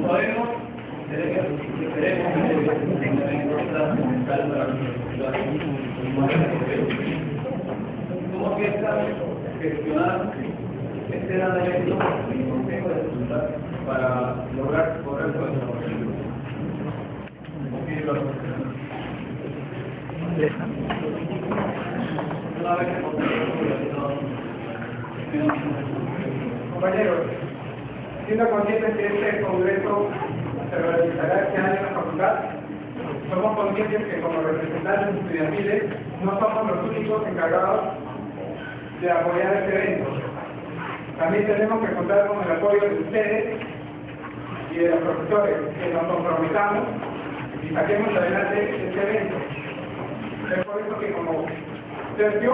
podemos, esperemos que tengan en cuenta fundamental para cómo piensan gestionar este gran evento y consejo de resultados para lograr correcto desarrollo. Una vez Compañeros, siendo conscientes que este congreso se realizará este año en la facultad, somos conscientes que como representantes estudiantiles no somos los únicos encargados de apoyar este evento. También tenemos que contar con el apoyo de ustedes y de los profesores, que nos comprometamos y saquemos adelante este evento. Es por eso que como tercio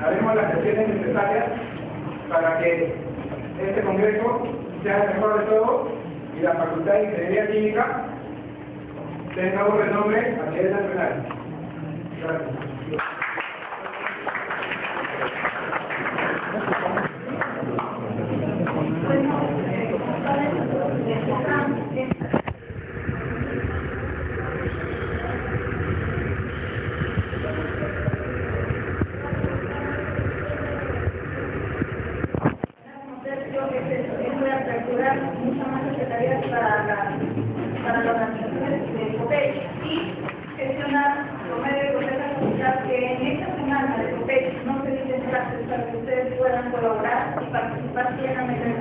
haremos las gestiones necesarias para que este congreso sea el mejor de todos y la Facultad de Ingeniería Química tenga un renombre a nivel nacional. Gracias. Muchas más secretarías para las organizaciones de COPECH y gestionar por medio de la facultad que en esta semana de COPECH no se dicen clases para que ustedes puedan colaborar y participar plenamente en